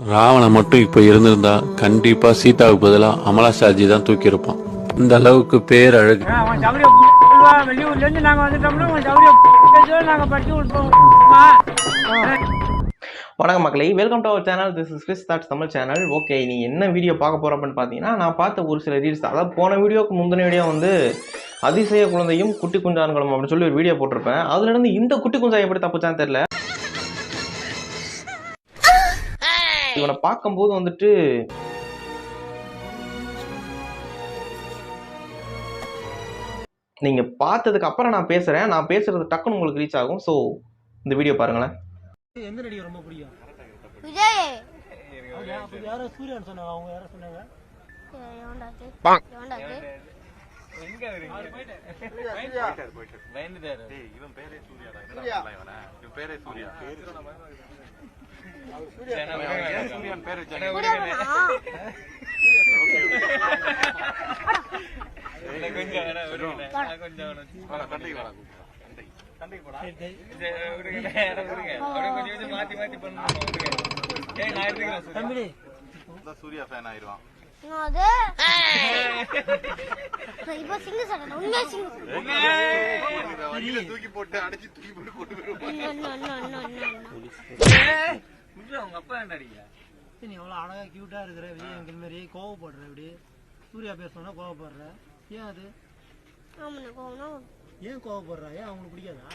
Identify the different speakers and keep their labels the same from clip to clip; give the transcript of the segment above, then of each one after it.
Speaker 1: ராவணன் மட்டும் இப்ப இருந்திருந்தா கண்டிப்பா சீதாவுக்கு பதிலா அமலா ஷாஜி தான் தூக்கி இருப்பான். இந்த அளவுக்கு பேர் அழகு.
Speaker 2: வணக்கம் மக்களே, welcome to our channel. This is Chris thoughts Tamil channel. Okay, நீ என்ன வீடியோ பார்க்க போற அப்படின்னு பார்த்தீங்கன்னா, நான் பார்த்த ஒரு சில ரீல்ஸ், அதாவது போன வீடியோக்கு முந்தின வீடியோ வந்து அதிசய குழந்தையும் குட்டி குஞ்சான்களும் அப்படின்னு சொல்லி ஒரு வீடியோ போட்டிருப்பேன். அதுல இருந்து இந்த குட்டி குஞ்சா எப்படி தப்புச்சான்னு தெரியல. இவனை பார்க்கும்போது வந்துட்டு நீங்க பார்த்ததுக்கு அப்புறம் நான் பேசுறது டக்குன்னு உங்களுக்கு ரீச் ஆகும். ஸோ இந்த வீடியோ பாருங்களேன்.
Speaker 3: எந்த நடிகர் ரொம்ப பிடிக்கும்?
Speaker 4: விஜய்.
Speaker 3: அப்ப யாரோ சூர்யான்னு சொன்னாங்க, அவங்க யாரோ சொன்னாங்க.
Speaker 4: எங்க வரீங்க? பயந்துட்டாரு. டேய், இவன் பேரே சூர்யாடா. இவன் பேரே சூர்யா. சூர்யான் பேர் வச்சாங்க. சூர்யா ஃபேன் ஆயிருவான். தூக்கி போட்டு அடிச்சு தூக்கி போட்டு அவங்க அப்பா ஏன்டாடிங்க?
Speaker 3: நீ எவ்வளவு அழகா கியூட்டா இருக்கிற, விஜய் எங்க மாதிரி கோவப்படுற, இப்படி சூர்யா பேசணும்னா கோவப்படுற, ஏன் அது? ஏன் கோவப்படுற? ஏன் அவங்களுக்கு பிடிக்காதா?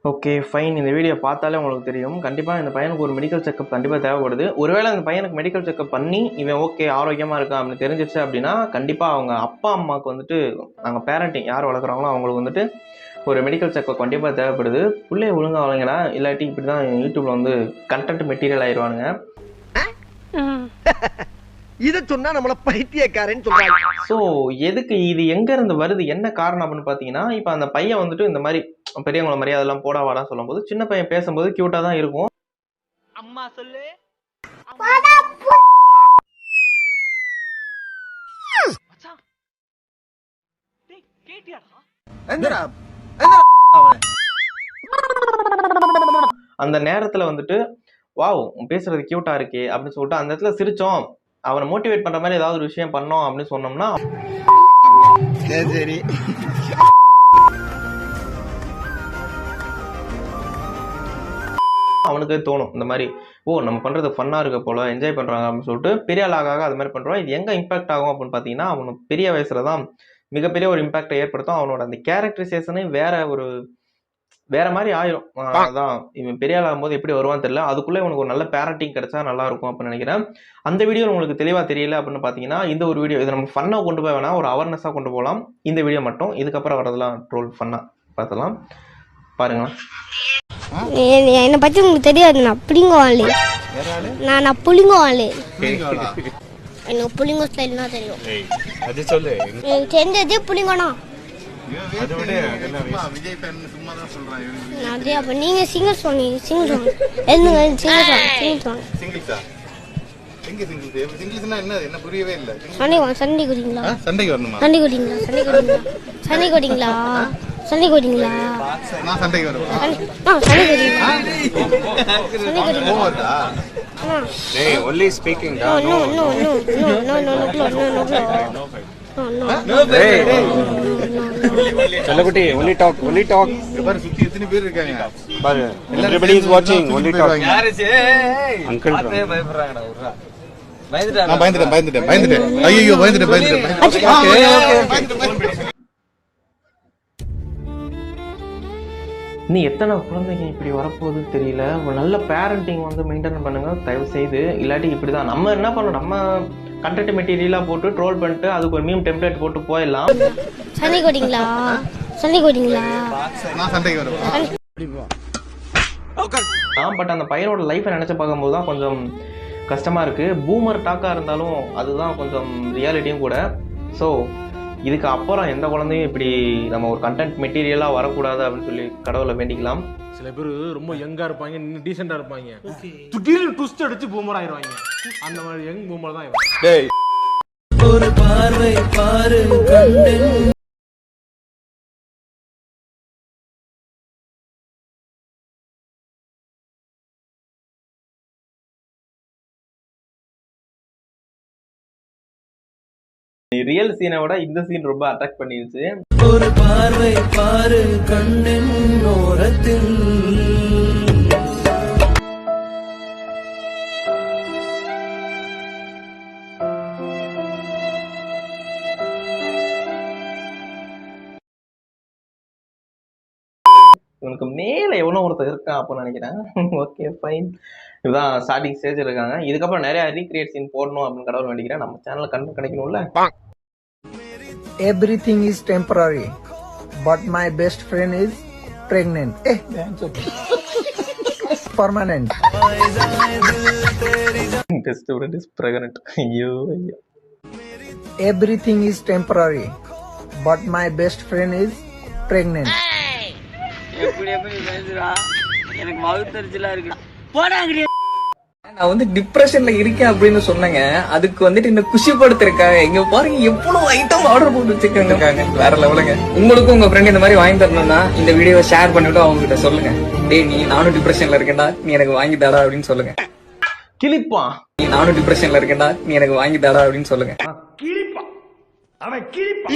Speaker 2: ஓகே ஃபைன், இந்த வீடியோ பார்த்தாலே உங்களுக்கு தெரியும். கண்டிப்பாக இந்த பையனுக்கு ஒரு மெடிக்கல் செக்அப் கண்டிப்பாக தேவைப்படுது. ஒருவேளை இந்த பையனுக்கு மெடிக்கல் செக்அப் பண்ணி இவன் ஓகே ஆரோக்கியமாக இருக்கான் அப்படின்னு தெரிஞ்சிச்சு அப்படின்னா, கண்டிப்பாக அவங்க அப்பா அம்மாவுக்கு வந்துட்டு, நாங்கள் பேரண்டிங் யார் வளர்க்குறாங்களோ அவங்களுக்கு வந்துட்டு ஒரு மெடிக்கல் செக்அப் கண்டிப்பாக தேவைப்படுது. பிள்ளைய ஒழுங்காக வளங்கடா, இல்லாட்டி இப்படி தான் யூடியூப்பில் வந்து கண்டென்ட் மெட்டீரியல் ஆயிடுவானுங்க.
Speaker 5: இதை சொன்னா நம்மள பைத்தியக்காரன்னு சொல்றாங்க.
Speaker 2: ஸோ எதுக்கு இது எங்க இருந்து வருது, என்ன காரணம் அப்படின்னு பார்த்தீங்கன்னா, இப்போ அந்த பையன் வந்துட்டு இந்த மாதிரி பெரியவங்கள மாதிரி அதெல்லாம் போடா வாடான்னு சொல்லும் போது சின்ன பையன் பேசும்போது கியூட்டா தான் இருக்கும்.
Speaker 5: அம்மா சொல்லு.
Speaker 2: அந்த நேரத்துல வந்துட்டு வாவ் பேசுறது கியூட்டா இருக்கே அப்படின்னு சொல்லிட்டு அந்த இடத்துல சிரிச்சோம், அவனை மோட்டிவேட் பண்ற மாதிரி ஏதாவது ஒரு விஷயம் பண்ணோம் அப்படின்னு சொன்னோம்னா
Speaker 5: சரி
Speaker 2: அவனுக்கு தோணும் இந்த மாதிரி, ஓ நம்ம பண்றது ஃபன்னா இருக்க போல, என்ஜாய் பண்றாங்க அப்படின்னு சொல்லிட்டு பெரிய ஆளாக அது மாதிரி பண்றோம். இது எங்க இம்பாக்ட் ஆகும் அப்படின்னு பாத்தீங்கன்னா, அவனுக்கு பெரிய வயசுல தான் மிகப்பெரிய ஒரு இம்பாக்டை ஏற்படுத்தும். அவனோட அந்த கேரக்டரைசேஷனே வேற மாதிரி ஆயிரும். அதான் இவன் பெரிய ஆளாகும் போது எப்படி வருவான்னு தெரியல. அதுக்குள்ள இவனுக்கு ஒரு நல்ல பேரண்டிங் கிடைச்சா நல்லா இருக்கும் அப்படின்னு நினைக்கிறேன். அந்த வீடியோ உங்களுக்கு தெளிவா தெரியல அப்படின்னு பாத்தீங்கன்னா, இந்த ஒரு வீடியோ இதை நம்ம ஃபன்னா கொண்டு போய் வேணா ஒரு அவேர்னஸா கொண்டு போகலாம். இந்த வீடியோ மட்டும், இதுக்கப்புறம் வரதெல்லாம் ட்ரோல் ஃபன்னா பார்த்தலாம், பாருங்க.
Speaker 4: என்னை பத்தி உங்களுக்கு தெரியாது, நான் புளிங்கோவாளே. நான் புளிங்கோவாளே. எனக்கு புளிங்கோ ஸ்டைல்னா தெரியும்.
Speaker 6: அது சொல்லு.
Speaker 4: எனக்கு தெரிஞ்சதே புளிங்கோனா.
Speaker 6: அது விட விஜய் ஃபேன் சும்மா தான் சொல்றான்.
Speaker 4: அதே அப்ப நீங்க சிங்கிள் சொன்னீங்க, சிங்கிள் சாங் எழுதுங்க, சிங்கிள் சாங்.
Speaker 6: சிங்கிள்ஸா? எங்க சிங்கிள்ஸ்? சிங்கிள்ஸ்னா என்ன புரியவே இல்ல.
Speaker 4: சண்டை குடிங்களா?
Speaker 6: சண்டைக்கு வரணுமா?
Speaker 4: சண்டை குடிங்களா? சண்டை குடிங்களா? சண்டை குடிங்களா?
Speaker 6: நான் சண்டைக்கு வரேன்.
Speaker 4: சண்டை குடிங்களா?
Speaker 6: ஓவர்டா.
Speaker 4: Hey,
Speaker 6: only speaking da.
Speaker 4: No.
Speaker 6: செல்லகுட்டி, only talk. பாரு சுத்தி எத்தனை பேர் இருக்காங்க பாரு. Everybody is watching, only talk. யாருச்சு? அங்கிள் பயப்படுறாங்கடா. உர்ரா. பயந்துட்டேன். ஐயோ பயந்துட்டேன்.
Speaker 2: நீ எத்தனை குழந்தைங்க இப்படி வரப்போகுதுன்னு தெரியல. ஒரு நல்ல பேரண்டிங் வந்து மெயின்டைன் பண்ணுங்க தயவு செய்து. இல்லாட்டி இப்படிதான் நம்ம என்ன பண்ணணும், நம்ம கண்டென்ட் மெட்டீரியலா போட்டு ட்ரோல் பண்ணிட்டு அதுக்கு ஒரு மீம் டெம்ப்ளேட் போட்டு போயிடலாம்.
Speaker 4: சண்டை குடிங்களா?
Speaker 6: நான் சண்டைக்கு வரேன்.
Speaker 2: பட் அந்த பையனோட லைஃப்பை நினைச்சு பார்க்கும்போது தான் கொஞ்சம் கஷ்டமா இருக்கு. பூமர் டாக்கா இருந்தாலும் அதுதான் கொஞ்சம் ரியாலிட்டியும் கூட. ஸோ இதுக்கு அப்புறம் எந்த குழந்தையும் இப்படி நம்ம ஒரு கண்டென்ட் மெட்டீரியலா வரக்கூடாது அப்படின்னு சொல்லி கடவுளை வேண்டிக்கலாம்.
Speaker 7: சில பேர் ரொம்ப யங்கா இருப்பாங்க, இன்னும் டீசெண்டா இருப்பாங்க, திடீர்னு ட்விஸ்ட் அடிச்சு பூமர் ஆயிடுவாங்க. அந்த மாதிரி யங் பூமர் தான் இவன். ஒரு பார்வை பாரு கண்ணு
Speaker 2: ரியல் சீனை விட இந்த சீன் ரொம்ப அட்ராக்ட் பண்ணிருச்சு.
Speaker 8: ஒரு பார்வை பாரு கண்ணின் ஓரத்தில்.
Speaker 2: இவனுக்கு மேல எவனோ ஒருத்தர் இருக்கான் அப்படின்னு நினைக்கிறேன். Okay fine. இதுதான் ஸ்டார்டிங் ஸ்டேஜ் இருக்காங்க. இதுக்கப்புறம் நிறைய ரீக்ரியேட் சீன் போடணும் அப்படின்னு கடவுள் வேண்டிக்கிறேன். நம்ம சேனல்ல கண்டு கிடைக்கணும்ல.
Speaker 9: Everything is temporary, but my best friend is pregnant. Permanent.
Speaker 2: Best friend is pregnant. ஐயோ ஐயோ.
Speaker 9: Everything is temporary, but my best friend is pregnant.
Speaker 8: எனக்கு மவுத்தரிச்சலா இருக்கு. போடாங்கடி. நான் வந்து டிப்ரெஷன்ல இருக்கேன் அப்படின்னு சொன்னேங்க. அதுக்கு வந்துட்டு இந்த குஷிப்படுத்திருக்காங்க. இங்க பாருங்க எவ்வளவு ஐட்டம் ஆர்டர் போட்டு வச்சிருக்காங்க. வேற லெவலுங்க. உங்களுக்கும் உங்க ஃப்ரெண்ட் இந்த மாதிரி வாங்கி தரணும்னா இந்த வீடியோவை ஷேர் பண்ணிட்டு அவங்க கிட்ட சொல்லுங்க. டேய் நீ நானும் டிப்ரெஷன்ல இருக்கேன்டா, நீ எனக்கு வாங்கி தாடா அப்படின்னு சொல்லுங்க.
Speaker 2: கிளிப்பா.
Speaker 8: நீ நானும் டிப்ரெஷன்ல இருக்கேன்டா, நீ எனக்கு வாங்கி தாடா அப்படின்னு சொல்லுங்க.
Speaker 5: கிழிப்பா அவன் கிழிப்பா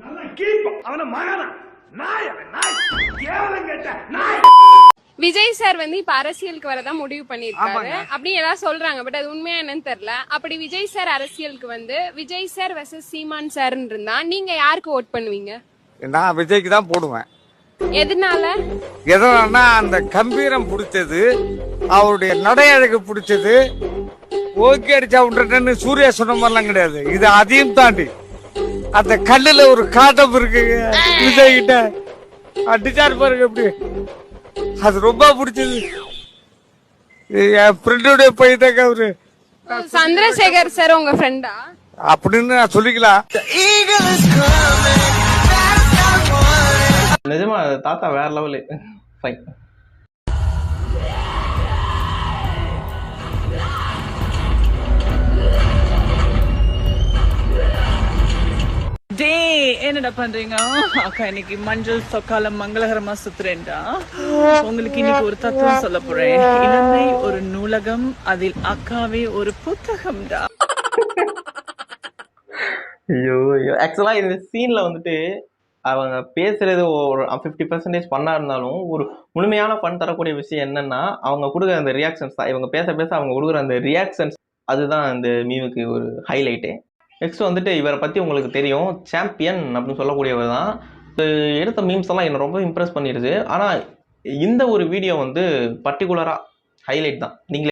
Speaker 5: நல்லா கிழிப்பா அவன மகனா நாய் அவன் நாய் கேவலம் கேட்ட நாய்.
Speaker 10: விஜய் சார் வந்து இப்ப அரசியலுக்கு வரதான் முடிவு பண்ணிருக்காரு அப்படி ஏதாவது சொல்றாங்க. பட் அது உண்மையா என்னன்னு தெரியல. அப்படி விஜய் சார் அரசியலுக்கு வந்து விஜய் சார் வெர்சஸ் சீமான் சார் இருந்தா நீங்க யாருக்கு ஓட் பண்ணுவீங்க?
Speaker 6: நான் விஜய்க்கு தான் போடுவேன்.
Speaker 10: எதனால?
Speaker 6: எதனாலன்னா அந்த கம்பீரம் பிடிச்சது, அவருடைய நடை அழகு பிடிச்சது. ஓகே அடிச்சா விட்டுட்டேன்னு சூர்யா சொன்ன மாதிரிலாம் கிடையாது. இது அதையும் தாண்டி அந்த கல்லுல ஒரு காட்டம் இருக்கு விஜய் கிட்ட. அடிச்சாரு பாருங்க எப்படி, அது ரொம்ப பிடிச்சது. என் ஃப்ரெண்டோடைய பையன் அவரு.
Speaker 10: சந்திரசேகர் சார் உங்க ஃப்ரெண்டா
Speaker 6: அப்படின்னு நான் சொல்லிக்கலாம்.
Speaker 2: நிஜமா தாத்தா வேற லெவலு. ஃபைன்.
Speaker 8: என்னடா பண்றீங்க? அக்கா இன்னைக்கு மஞ்சள் சொக்காலம் மங்களகரமா சுத்துறேன்டா. உங்களுக்கு இன்னைக்கு ஒரு தத்துவம் சொல்ல போறேன். இளமை ஒரு நூலகம், அதில் அக்காவே ஒரு புத்தகம்டா.
Speaker 2: ஐயோ ஐயோ. ஆக்சுவலா இந்த சீன்ல வந்துட்டு அவங்க பேசுறது ஒரு 50% பண்ணா இருந்தாலும் ஒரு முழுமையான பண் தரக்கூடிய விஷயம் என்னன்னா அவங்க கொடுக்குற அந்த ரியாக்ஷன்ஸ் தான். இவங்க பேச பேச அவங்க கொடுக்குற அந்த ரியாக்ஷன்ஸ் அதுதான் அந்த மீமுக்கு ஒரு ஹைலைட்டு. நெக்ஸ்ட் வந்துட்டு இவரை பற்றி உங்களுக்கு தெரியும், சாம்பியன் அப்படின்னு சொல்லக்கூடியவர் தான். எடுத்த மீம்ஸ் எல்லாம் என்னை ரொம்ப இம்ப்ரெஸ் பண்ணிடுது. ஆனால் இந்த ஒரு வீடியோ வந்து பர்டிகுலராக ஹைலைட் தான். நீங்களே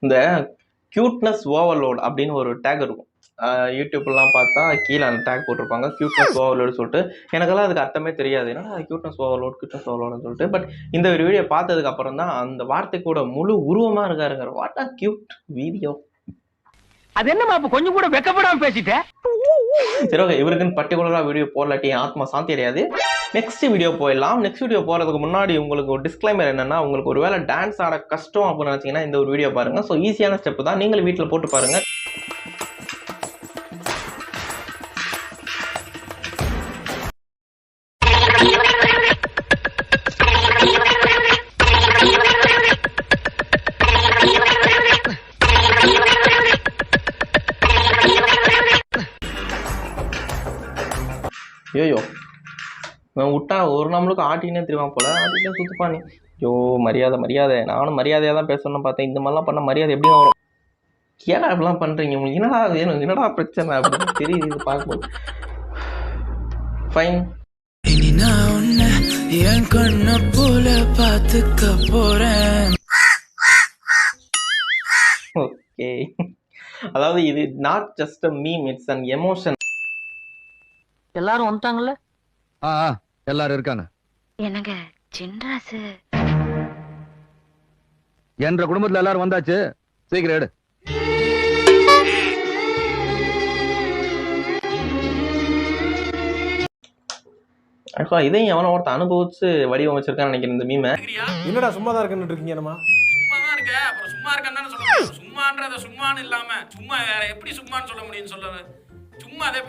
Speaker 2: இந்த கியூட்னஸ் ஓவர்லோட் அப்படின்னு ஒரு டேக் இருக்கும். யூடியூப்லாம் பார்த்தா கீழே அந்த டேக் போட்டிருப்பாங்க, கியூட்னஸ் ஓவர்லோடு சொல்லிட்டு. எனக்கெல்லாம் அதுக்கு அர்த்தமே தெரியாது. ஏன்னா கியூட்னஸ் ஓவர்லோடுன்னு சொல்லிட்டு. பட் இந்த ஒரு வீடியோ பார்த்ததுக்கு அப்புறம் தான் அந்த வார்த்தைக்கூட முழு உருவமாக இருக்காருங்க. What a cute video.
Speaker 5: அது என்னமா அப்ப கொஞ்சம் கூட வெக்கப்படாம பேசிட்டேன்.
Speaker 2: சரி ஓகே, இவருக்குன்னு பர்டிகுலராக வீடியோ போடலாட்டி ஆத்மா சாந்தி அடையாது. நெக்ஸ்ட் வீடியோ போயிடலாம். நெக்ஸ்ட் வீடியோ போகிறதுக்கு முன்னாடி உங்களுக்கு ஒரு டிஸ்க்ளைமர் என்னன்னா, உங்களுக்கு ஒரு வேளை டான்ஸ் ஆட கஷ்டம் அப்படின்னு நினச்சிங்கன்னா இந்த ஒரு வீடியோ பாருங்க. ஸோ ஈஸியான ஸ்டெப் தான், நீங்களும் வீட்டில் போட்டு பாருங்க. ஐயோ இவன் விட்டா ஒரு நம்மளுக்கு ஆட்டினே தெரியுமா போல, ஆட்டினே சுத்துப்பானி. ஐயோ மரியாதை. நானும் மரியாதையாக தான் பேசணும்னு பார்த்தேன். இந்த மாதிரிலாம் பண்ண மரியாதை எப்படியும் வரும். ஏன்னா இப்படிலாம் பண்ணுறீங்க, உங்களுக்கு என்னடா வேணும், என்னடா பிரச்சனை அப்படின்னு தெரியுது இது பார்க்கும்போது. ஃபைன்.
Speaker 8: இனி நான் உன்னை என் கண்ண போல பார்த்துக்க போறேன்.
Speaker 2: ஓகே, அதாவது இது not just a meme, it's an emotion.
Speaker 5: எல்லாரும் வந்துட்டாங்கல்ல?
Speaker 11: எல்லாரும் இருக்காங்க.
Speaker 4: எனக்கு சின்ராசு
Speaker 11: என்ற குடும்பத்துல எல்லாரும் வந்தாச்சு, சீக்கிரம் எடு.
Speaker 2: ஆக்சுவலாக இதையும் எவனோ ஒருத்தன் அனுபவிச்சு வடிவமைச்சிருக்கான்னு நினைக்கிறேன் இந்த மீமை.
Speaker 7: என்னடா சும்மா தான் இருக்குன்னு இருக்கீங்க நம்ம
Speaker 5: சும்மா தான் இருக்க, அப்புறம் சும்மா இருக்கன்னு தானே சொல்ல முடியும். சும்மான்றத சும்மான்னு இல்லாம சும்மா வேற எப்படி சும்மான்னு சொல்ல முடியும்னு சொல்ல சும்மா அதே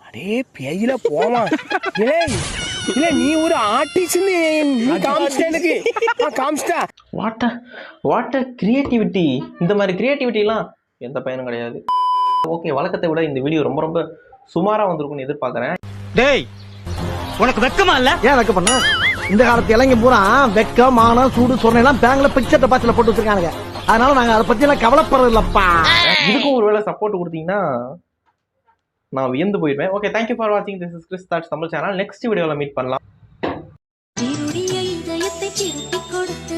Speaker 9: அடே பேயில போமா. இல்ல நீ ஒரு ஆர்டிஸ்ட்னு நீ காமிச்சிட்ட எனக்கு. காமிச்சிட்டா.
Speaker 2: What a creativity. இந்த மாதிரி கிரியேட்டிவிட்டிலாம் எந்த பையனும் கிடையாது. ஓகே, வழக்கத்தை விட இந்த வீடியோ ரொம்ப ரொம்ப சுமாரா வந்திருக்கும்னு எதிர்பார்க்கறேன்.
Speaker 9: டேய் உனக்கு வெக்கமா இல்ல? ஏன் வெக்க பண்ண? இந்த காலத்து இளைஞ பூரா வெக்க மானம் சூடு சொன்னெல்லாம் பேங்க்ல பிக்சர் டெபாசிட்ல போட்டு வச்சிருக்கானுங்க. அதனால நாங்க அதை பத்தி எல்லாம் கவலைப்படுறது இல்லப்பா.
Speaker 2: இதுக்கும் ஒருவேளை சப்போர்ட் கொடுத்தீங்கன்னா நான் வியந்து போயிடுவேன். ஓகே, தேங்க்யூ ஃபார் வாட்சிங். This is Chris thoughts Tamil channel. Next வீடியோவில் மீட் பண்ணலாம்.
Speaker 4: இதயத்தை திருப்பி கொடுத்து